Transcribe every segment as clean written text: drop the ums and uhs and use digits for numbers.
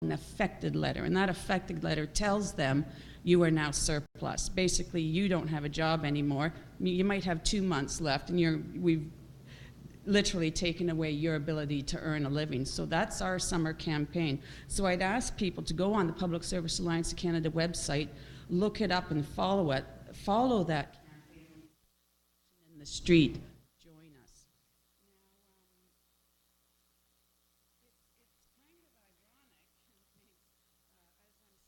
an affected letter, and that affected letter tells them you are now surplus. Basically, you don't have a job anymore. You might have 2 months left, and we've literally taken away your ability to earn a living. So that's our summer campaign. So I'd ask people to go on the Public Service Alliance of Canada website, look it up and follow it. Follow that campaign in the street. Join us. It's kind of ironic, as I'm sitting here, I'm getting in, I got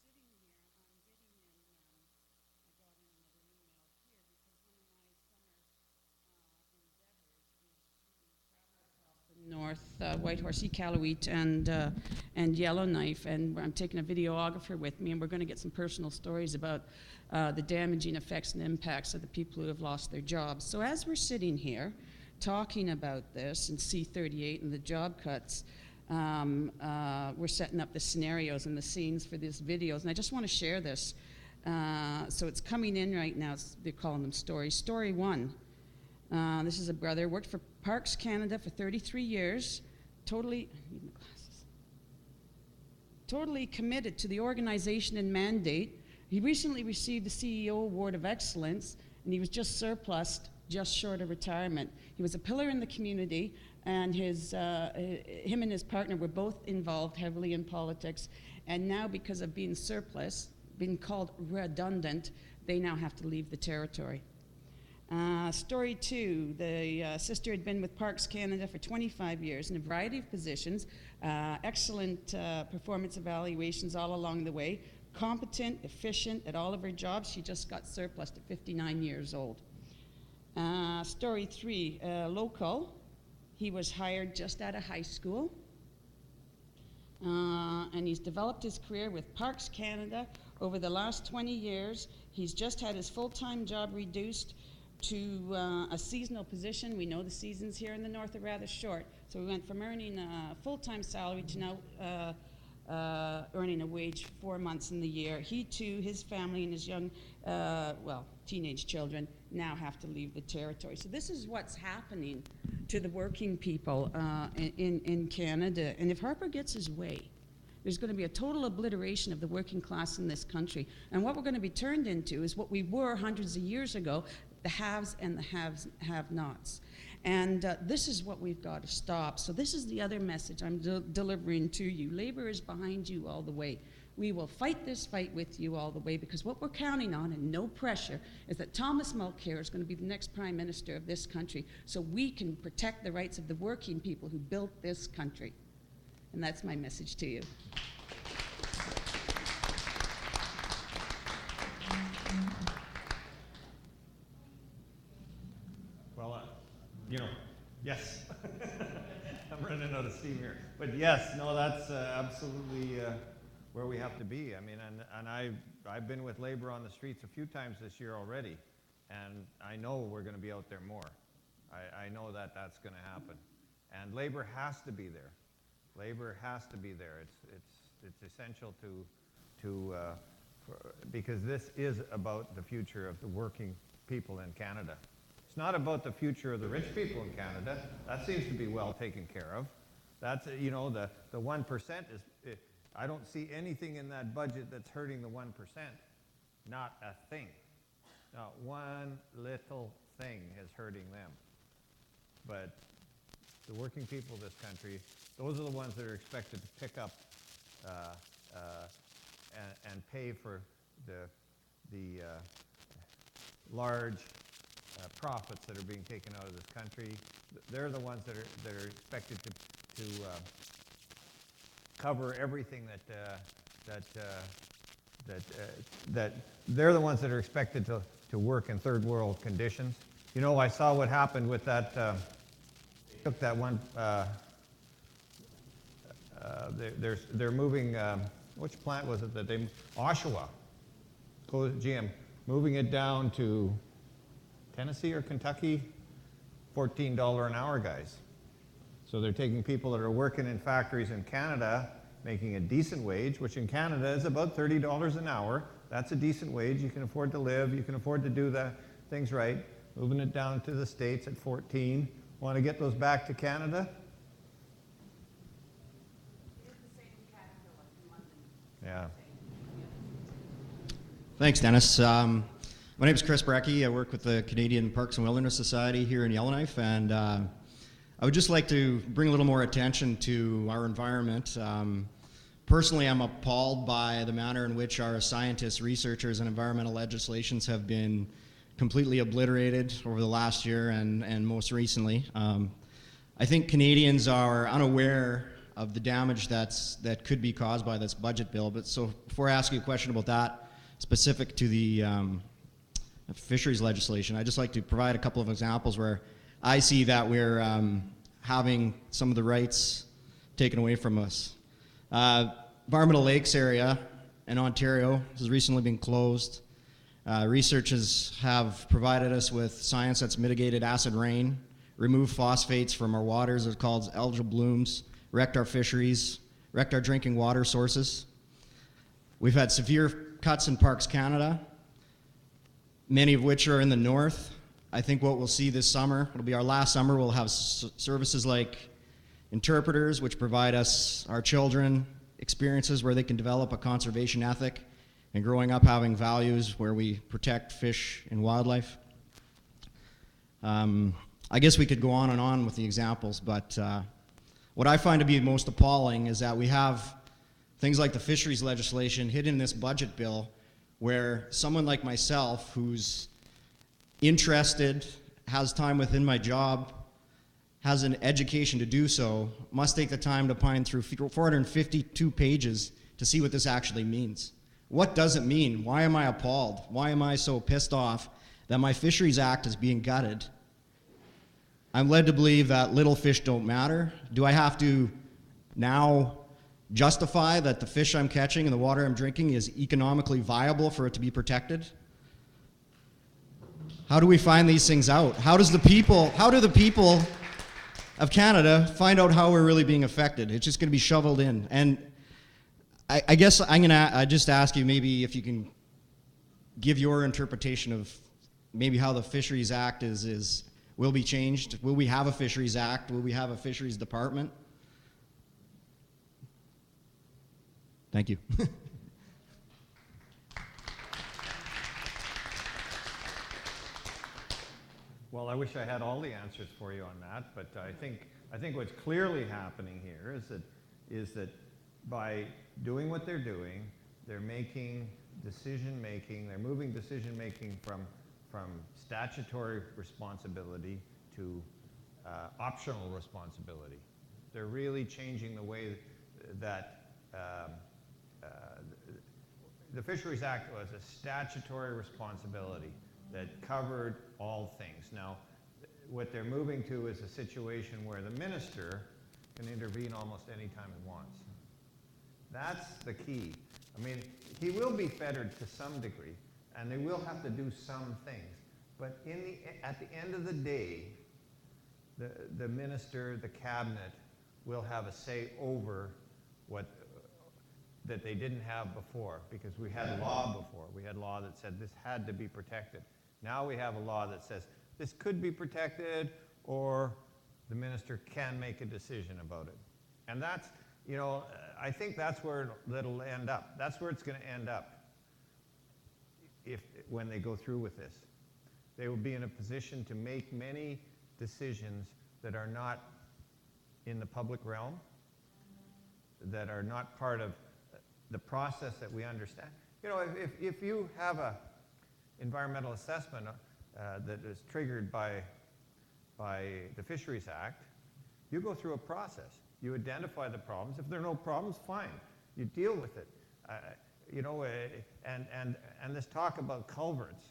in another email here, because one of my summer endeavors is to travel across the north, Whitehorse, Iqaluit, and Yellowknife, and I'm taking a videographer with me, and we're going to get some personal stories about the damaging effects and impacts of the people who have lost their jobs. So as we're sitting here talking about this and C-38 and the job cuts, we're setting up the scenarios and the scenes for these videos, and I just want to share this. So it's coming in right now. They're calling them stories. Story one. This is a brother, worked for Parks Canada for 33 years, totally committed to the organization and mandate. He recently received the CEO Award of Excellence, and he was just surplused, just short of retirement. He was a pillar in the community, and him and his partner were both involved heavily in politics, and now because of being surplus, being called redundant, they now have to leave the territory. Story two, the sister had been with Parks Canada for 25 years in a variety of positions, excellent performance evaluations all along the way, competent, efficient at all of her jobs. She just got surplused at 59 years old. Story three, local. He was hired just out of high school, and he's developed his career with Parks Canada over the last 20 years. He's just had his full-time job reduced to a seasonal position. We know the seasons here in the north are rather short, so we went from earning a full-time salary to now earning a wage 4 months in the year. He too, his family and his young, teenage children now have to leave the territory. So this is what's happening to the working people in Canada. And if Harper gets his way, there's going to be a total obliteration of the working class in this country. And what we're going to be turned into is what we were hundreds of years ago, the haves and the have-nots. And this is what we've got to stop. So this is the other message I'm delivering to you. Labor is behind you all the way. We will fight this fight with you all the way, because what we're counting on, and no pressure, is that Thomas Mulcair is going to be the next Prime Minister of this country, so we can protect the rights of the working people who built this country. And that's my message to you. Well, yes. I'm running out of steam here. But yes, no, that's absolutely where we have to be. I mean, and I've been with labor on the streets a few times this year already, and I know we're going to be out there more. I know that that's going to happen. And labor has to be there. Labor has to be there. It's essential because this is about the future of the working people in Canada. It's not about the future of the rich people in Canada. That seems to be well taken care of. That's, the 1% is, I don't see anything in that budget that's hurting the 1%. Not a thing. Not one little thing is hurting them. But the working people of this country, those are the ones that are expected to pick up and pay for the large profits that are being taken out of this country. They're the ones that are expected to cover everything that they're the ones that are expected to work in third world conditions. I saw what happened with that. Took that one. They're moving. Which plant was it that they? Oshawa. GM moving it down to Tennessee or Kentucky, $14 an hour, guys. So they're taking people that are working in factories in Canada, making a decent wage, which in Canada is about $30 an hour. That's a decent wage. You can afford to live. You can afford to do the things right. Moving it down to the States at 14. Want to get those back to Canada? It is the same in Canada like in London Yeah. Thanks, Dennis. My name is Chris Brecky. I work with the Canadian Parks and Wilderness Society here in Yellowknife, and I would just like to bring a little more attention to our environment. Personally, I'm appalled by the manner in which our scientists, researchers, and environmental legislations have been completely obliterated over the last year and most recently. I think Canadians are unaware of the damage that could be caused by this budget bill. But so before I ask you a question about that, specific to the fisheries legislation, I'd just like to provide a couple of examples where I see that we're having some of the rights taken away from us. Environmental Lakes area in Ontario has recently been closed. Researchers have provided us with science that's mitigated acid rain, removed phosphates from our waters, it's called algal blooms, wrecked our fisheries, wrecked our drinking water sources. We've had severe cuts in Parks Canada, many of which are in the north. I think what we'll see this summer, it'll be our last summer, we'll have services like interpreters, which provide us, our children, experiences where they can develop a conservation ethic and growing up having values where we protect fish and wildlife. I guess we could go on and on with the examples, but what I find to be most appalling is that we have things like the fisheries legislation hidden in this budget bill where someone like myself who's interested, has time within my job, has an education to do so, must take the time to pine through 452 pages to see what this actually means. What does it mean? Why am I appalled? Why am I so pissed off that my Fisheries Act is being gutted? I'm led to believe that little fish don't matter. Do I have to now justify that the fish I'm catching and the water I'm drinking is economically viable for it to be protected? How do we find these things out? How do the people of Canada find out how we're really being affected? It's just going to be shoveled in. And I guess I'm going to just ask you maybe if you can give your interpretation of maybe how the Fisheries Act will be changed. Will we have a Fisheries Act? Will we have a Fisheries Department? Thank you. Well, I wish I had all the answers for you on that, but I think what's clearly happening here is that by doing what they're doing, they're making decision-making, they're moving decision-making from statutory responsibility to optional responsibility. They're really changing the way that the Fisheries Act was a statutory responsibility that covered all things. Now, what they're moving to is a situation where the minister can intervene almost any time he wants. That's the key. I mean, he will be fettered to some degree, and they will have to do some things. But at the end of the day, the minister, the cabinet, will have a say over that they didn't have before, because we had law before. We had law that said this had to be protected. Now we have a law that says this could be protected, or the minister can make a decision about it. And that's, I think that's where it'll end up. That's where it's going to end up when they go through with this. They will be in a position to make many decisions that are not in the public realm, that are not part of the process that we understand. If you have a environmental assessment that is triggered by the Fisheries Act, you go through a process. You identify the problems. If there are no problems, fine. You deal with it. And this talk about culverts,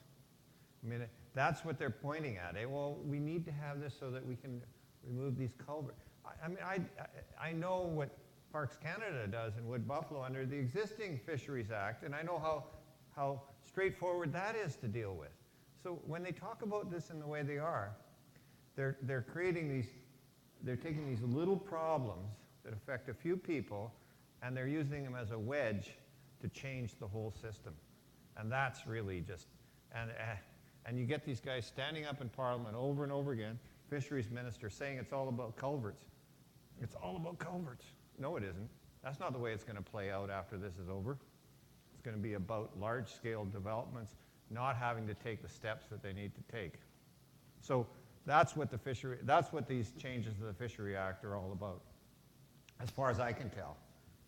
I mean, that's what they're pointing at. Well, we need to have this so that we can remove these culverts. I know what Parks Canada does in Wood Buffalo under the existing Fisheries Act, and I know how straightforward that is to deal with. So when they talk about this in the way they are, they're creating they're taking these little problems that affect a few people, and they're using them as a wedge to change the whole system. And that's really just, and you get these guys standing up in Parliament over and over again, fisheries minister saying it's all about culverts. It's all about culverts. No, it isn't. That's not the way it's going to play out after this is over. It's going to be about large-scale developments not having to take the steps that they need to take. So that's what these changes to the Fishery Act are all about, as far as I can tell.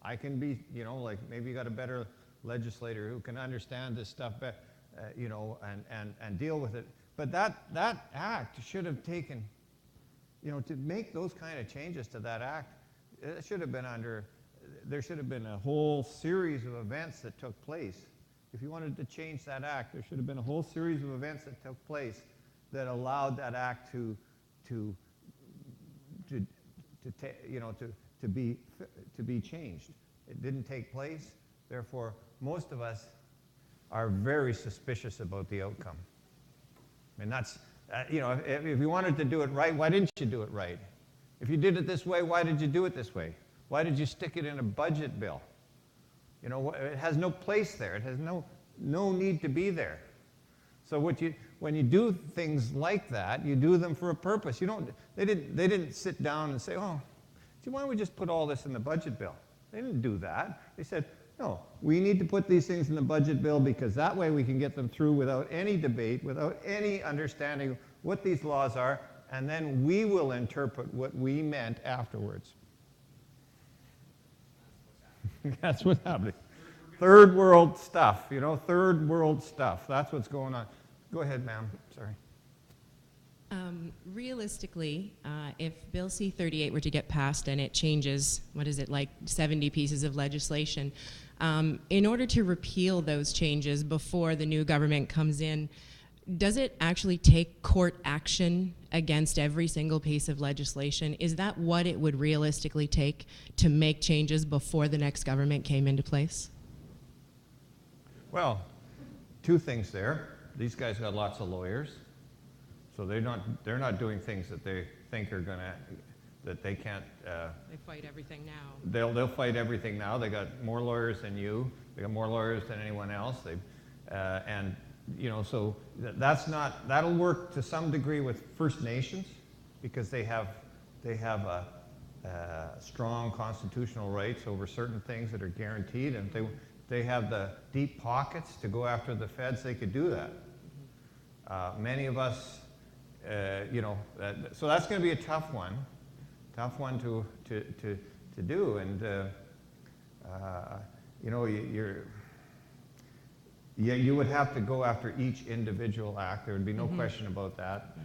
I can be, like maybe you got a better legislator who can understand this stuff, and deal with it. But that act should have taken, to make those kind of changes to that act, it should have been there should have been a whole series of events that took place. If you wanted to change that act, there should have been a whole series of events that took place that allowed that act to be changed. It didn't take place. Therefore, most of us are very suspicious about the outcome. And that's, if you wanted to do it right, why didn't you do it right? If you did it this way, why did you do it this way? Why did you stick it in a budget bill? It has no place there. It has no need to be there. So when you do things like that, you do them for a purpose. They didn't sit down and say, oh, gee, why don't we just put all this in the budget bill? They didn't do that. They said, no, we need to put these things in the budget bill because that way we can get them through without any debate, without any understanding what these laws are, and then we will interpret what we meant afterwards. That's what's happening. Third world stuff, third world stuff. That's what's going on. Go ahead, ma'am. Sorry. Realistically, if Bill C-38 were to get passed and it changes, 70 pieces of legislation, in order to repeal those changes before the new government comes in, does it actually take court action against every single piece of legislation? Is that what it would realistically take to make changes before the next government came into place? Well, two things there. These guys got lots of lawyers, so they're not doing things that they think are that they can't. They fight everything now. They'll fight everything now. They got more lawyers than you. They got more lawyers than anyone else. So that'll work to some degree with First Nations because they have strong constitutional rights over certain things that are guaranteed, and if they have the deep pockets to go after the feds, they could do that. Many of us, so that's going to be a tough one to do, and you would have to go after each individual act. There would be no question about that.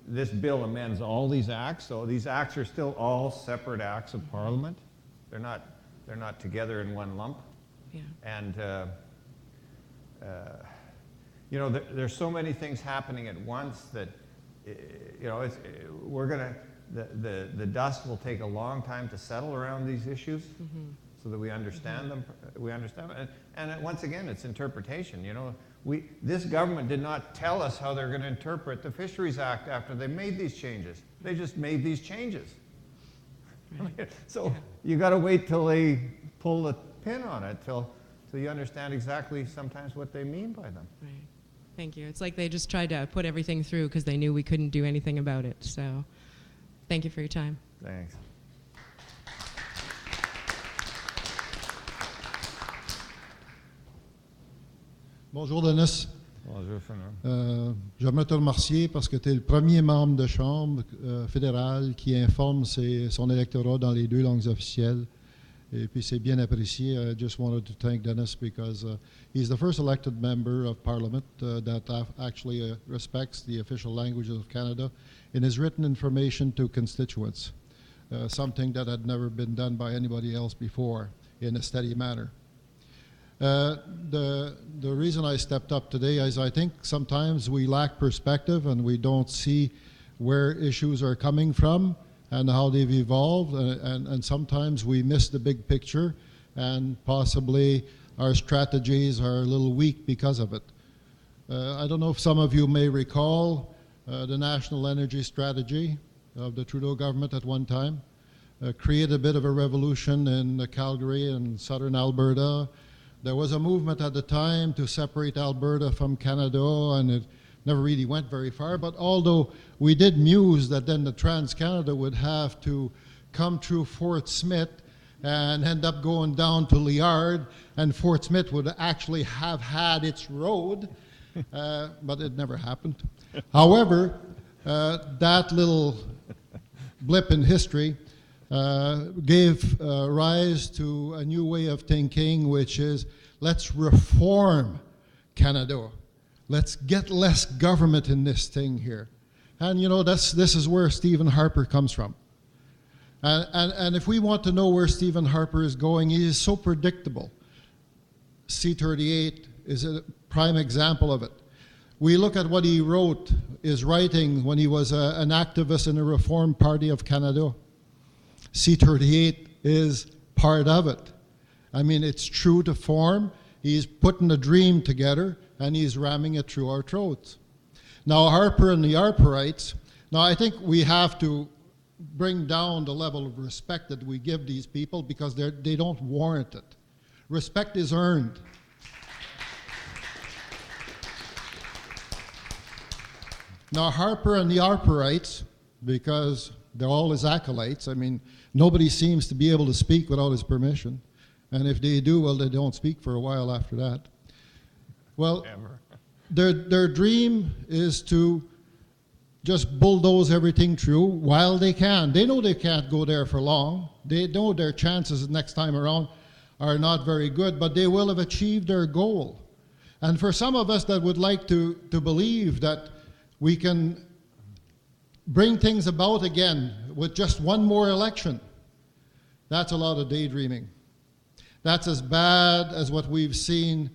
This bill amends all these acts, so these acts are still all separate acts of Parliament. They're not together in one lump. Yeah. And there's so many things happening at once that the dust will take a long time to settle around these issues. So that we understand them. We understand them. And once again, it's interpretation. This government did not tell us how they're going to interpret the Fisheries Act after they made these changes. They just made these changes. Right. So you got to wait till they pull the pin on it, till you understand exactly sometimes what they mean by them. Right. Thank you. It's like they just tried to put everything through because they knew we couldn't do anything about it. So thank you for your time. Thanks. Bonjour Denis. Bonjour Fernand. J'aimerais te remercier parce que tu es le premier membre de chambre fédérale qui informe son électorat dans les deux langues officielles. Et puis c'est bien apprécié. I just wanted to thank Dennis because he's the first elected member of Parliament that actually respects the official languages of Canada in his written information to constituents, something that had never been done by anybody else before in a steady manner. The reason I stepped up today is I think sometimes we lack perspective and we don't see where issues are coming from and how they've evolved, and sometimes we miss the big picture and possibly our strategies are a little weak because of it. I don't know if some of you may recall the National Energy Strategy of the Trudeau government at one time created a bit of a revolution in Calgary and southern Alberta. There was a movement at the time to separate Alberta from Canada, and it never really went very far. But although we did muse that then the Trans-Canada would have to come through Fort Smith and end up going down to Liard, and Fort Smith would actually have had its road, but it never happened. However, that little blip in history gave rise to a new way of thinking, which is let's reform Canada. Let's get less government in this thing here. And you know, this is where Stephen Harper comes from. And if we want to know where Stephen Harper is going, he is so predictable. C-38 is a prime example of it. We look at what he wrote, is writing when he was an activist in the Reform Party of Canada. C-38 is part of it. I mean, it's true to form. He's putting a dream together, and he's ramming it through our throats. Now, Harper and the Harperites, now I think we have to bring down the level of respect that we give these people because they don't warrant it. Respect is earned. Now, Harper and the Harperites, because they're all his acolytes, I mean, nobody seems to be able to speak without his permission. And if they do, well, they don't speak for a while after that. Well, their dream is to just bulldoze everything through while they can. They know they can't go there for long. They know their chances next time around are not very good, but they will have achieved their goal. And for some of us that would like to believe that we can bring things about again with just one more election, that's a lot of daydreaming. That's as bad as what we've seen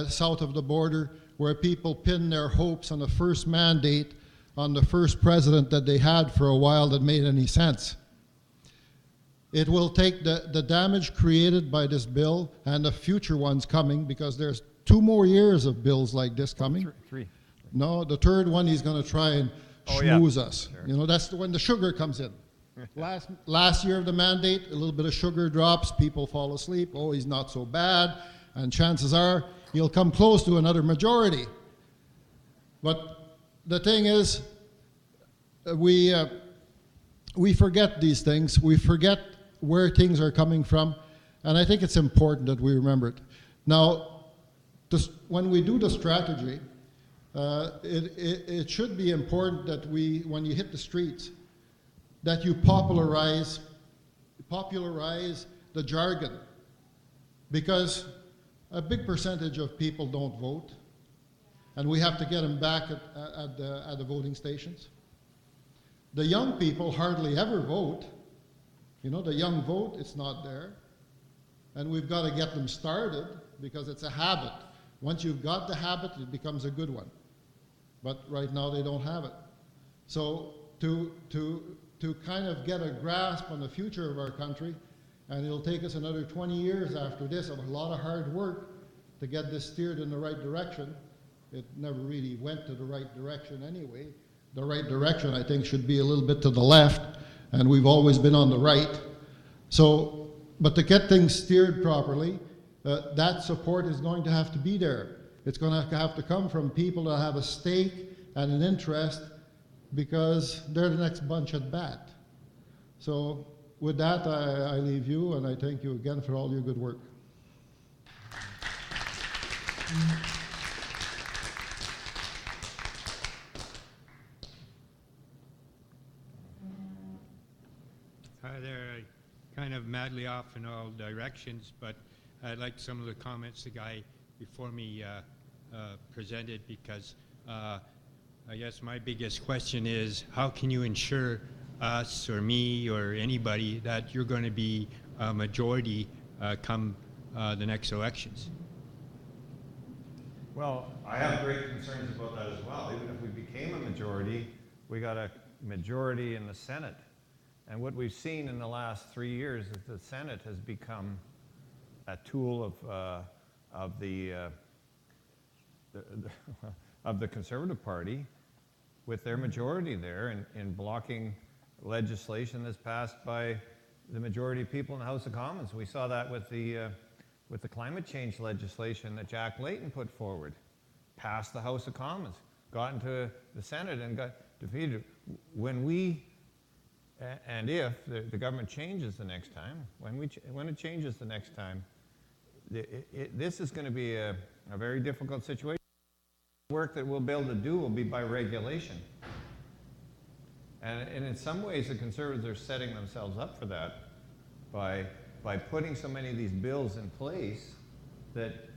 south of the border, where people pin their hopes on the first mandate on the first president that they had for a while that made any sense. It will take the damage created by this bill and the future ones coming, because there's 2 more years of bills like this coming. Three. No, the third one he's going to try and schmooze us. Sure. You know, that's when the sugar comes in. Last year of the mandate, a little bit of sugar drops, people fall asleep. Oh, he's not so bad, and chances are he'll come close to another majority. But the thing is, we forget these things. We forget where things are coming from, and I think it's important that we remember it. Now, when we do the strategy, it should be important that when you hit the streets, that you popularize the jargon, because a big percentage of people don't vote, and we have to get them back at the voting stations. The young people hardly ever vote. You know, the young vote, it's not there. And we've got to get them started, because it's a habit. Once you've got the habit, it becomes a good one. But right now they don't have it. So to kind of get a grasp on the future of our country, and it'll take us another 20 years after this of a lot of hard work to get this steered in the right direction. It never really went to the right direction anyway. The right direction, I think, should be a little bit to the left, and we've always been on the right. So, but to get things steered properly, that support is going to have to be there. It's going to have to come from people that have a stake and an interest, because they're the next bunch at bat. So with that, I leave you, and I thank you again for all your good work. Hi there. Kind of madly off in all directions, but I liked some of the comments the guy before me presented, because I guess my biggest question is, how can you ensure us or me or anybody that you're going to be a majority come the next elections? Well, I have great concerns about that as well. Even if we became a majority, we got a majority in the Senate. And what we've seen in the last 3 years is the Senate has become a tool of the Conservative Party, with their majority there in blocking legislation that's passed by the majority of people in the House of Commons. We saw that with the climate change legislation that Jack Layton put forward, passed the House of Commons, got into the Senate and got defeated. When we And if the government changes the next time, when it changes the next time, this is going to be a very difficult situation. The work that we'll be able to do will be by regulation. And in some ways, the Conservatives are setting themselves up for that by putting so many of these bills in place that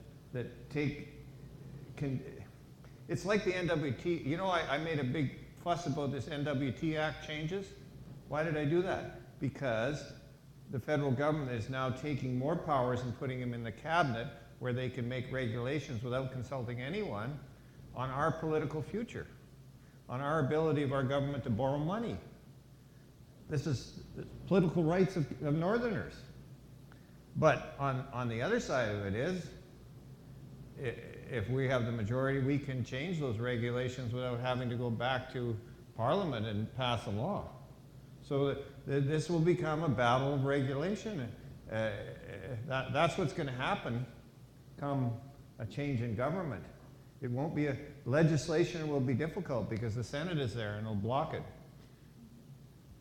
it's like the NWT. You know, I made a big fuss about this NWT Act changes. Why did I do that? Because the federal government is now taking more powers and putting them in the cabinet where they can make regulations without consulting anyone on our political future, on our ability of our government to borrow money. This is the political rights of Northerners. But on the other side of it is, if we have the majority, we can change those regulations without having to go back to Parliament and pass a law. So this will become a battle of regulation. That's what's going to happen come a change in government. It won't be legislation will be difficult because the Senate is there and it'll block it.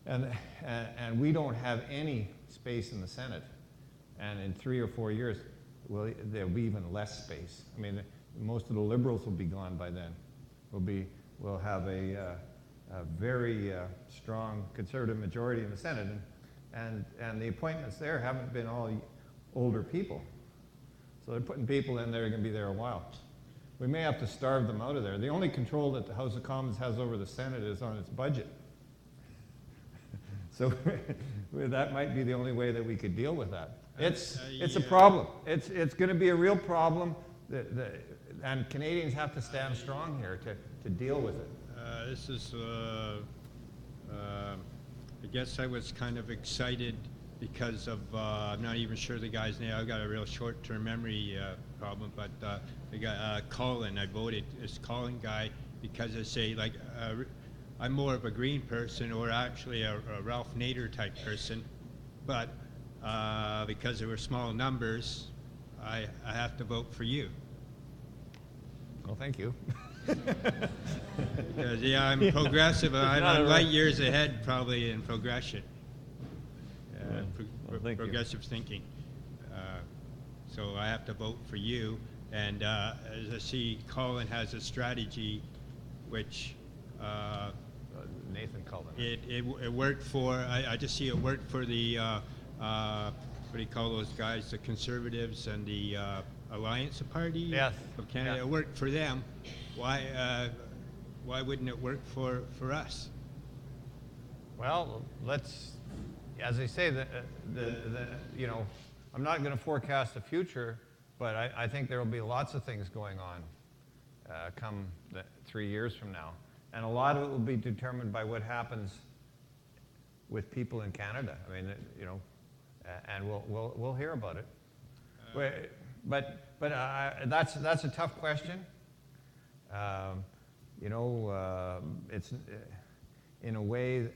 And we don't have any space in the Senate. And in 3 or 4 years, there'll be even less space. I mean, most of the Liberals will be gone by then. We'll have a very strong Conservative majority in the Senate, and the appointments there haven't been all older people. So they're putting people in there who are going to be there a while. We may have to starve them out of there. The only control that the House of Commons has over the Senate is on its budget. So that might be the only way that we could deal with that. It's a problem. It's going to be a real problem, and Canadians have to stand strong here to deal with it. This is, I guess I was kind of excited because of, I'm not even sure the guy's name. I've got a real short-term memory problem, but the guy, Colin, I voted as Colin guy because I say, like, I'm more of a Green person or actually a Ralph Nader type person, but because there were small numbers, I have to vote for you. Well, thank you. Because, yeah, I'm progressive. I'm light years ahead probably in progression. Progressive thinking. So I have to vote for you. And as I see, Colin has a strategy which Nathan called it worked for, I just see it worked for the, what do you call those guys, the Conservatives and the Alliance Party of Canada. Yeah. It worked for them. Why wouldn't it work for us? Well, as I say, you know, I'm not going to forecast the future, but I think there will be lots of things going on come 3 years from now. And a lot of it will be determined by what happens with people in Canada. I mean, you know, and we'll hear about it. But that's a tough question. You know, it's in a way.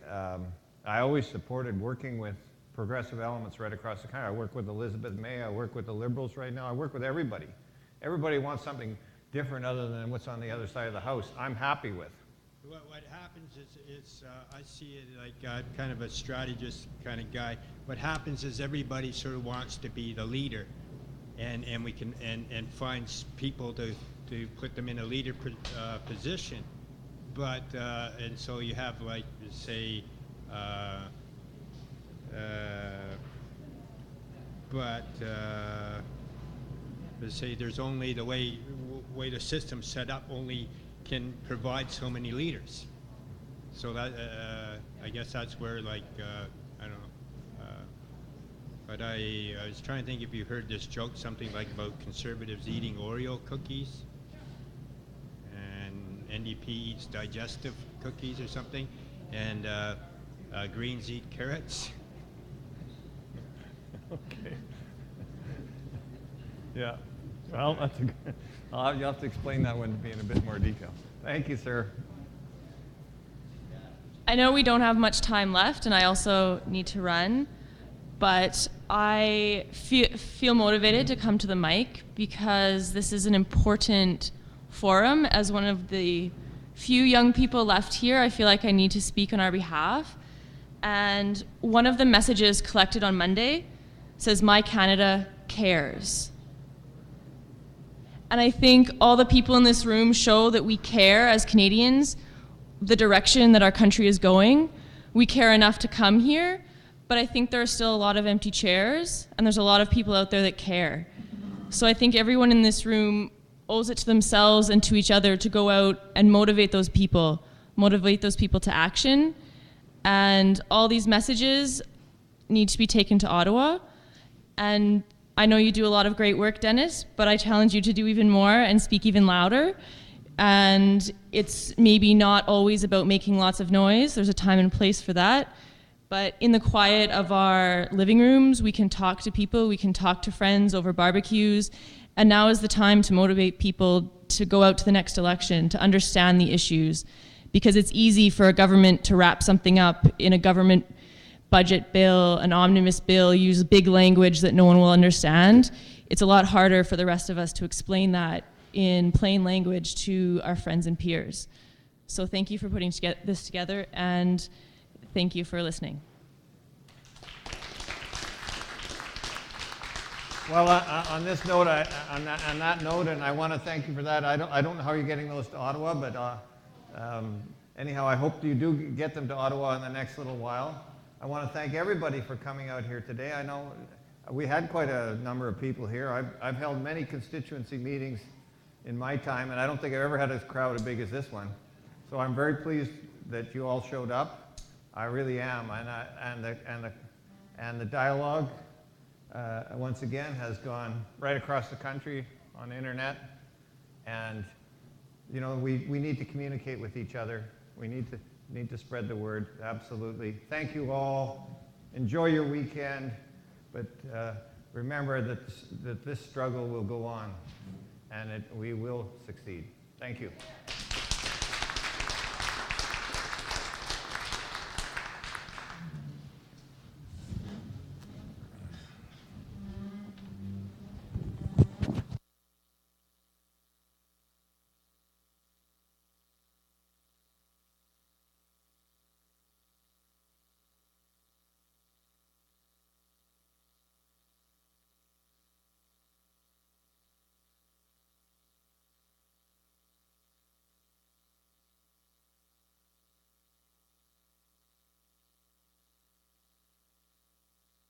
I always supported working with progressive elements right across the country. I work with Elizabeth May. I work with the Liberals right now. I work with everybody. Everybody wants something different other than what's on the other side of the house. I'm happy with. What happens is I see it like kind of a strategist kind of guy. What happens is everybody sort of wants to be the leader, and we can and finds people to put them in a leader position. But and so you have like say. Let's say there's only the way the system's set up only can provide so many leaders. So that I guess that's where like I don't know. But I was trying to think if you heard this joke, something like about Conservatives eating Oreo cookies, and NDP eats digestive cookies or something, and Greens eat carrots. Okay. Yeah. Well, that's a good. You'll have to explain that one to me in a bit more detail. Thank you, sir. I know we don't have much time left, and I also need to run, but I feel motivated to come to the mic because this is an important forum. As one of the few young people left here, I feel like I need to speak on our behalf. And one of the messages collected on Monday says, "My Canada cares." And I think all the people in this room show that we care as Canadians, the direction that our country is going. We care enough to come here, but I think there are still a lot of empty chairs, and there's a lot of people out there that care. So I think everyone in this room owes it to themselves and to each other to go out and motivate those people to action. And all these messages need to be taken to Ottawa. And I know you do a lot of great work, Dennis, but I challenge you to do even more and speak even louder. And it's maybe not always about making lots of noise. There's a time and place for that. But in the quiet of our living rooms, we can talk to people, we can talk to friends over barbecues. And now is the time to motivate people to go out to the next election, to understand the issues. Because it's easy for a government to wrap something up in a government budget bill, an omnibus bill, use big language that no one will understand. It's a lot harder for the rest of us to explain that in plain language to our friends and peers. So thank you for putting this together, and thank you for listening. Well, on this note, on that note, and I want to thank you for that. I don't know how you're getting those to Ottawa, but anyhow, I hope you do get them to Ottawa in the next little while. I want to thank everybody for coming out here today. I know we had quite a number of people here. I've held many constituency meetings in my time, and I don't think I've ever had a crowd as big as this one. So I'm very pleased that you all showed up. I really am, and the dialogue once again has gone right across the country on the internet, and you know we need to communicate with each other. We need to spread the word. Absolutely. Thank you all. Enjoy your weekend, but remember that this struggle will go on, and we will succeed. Thank you.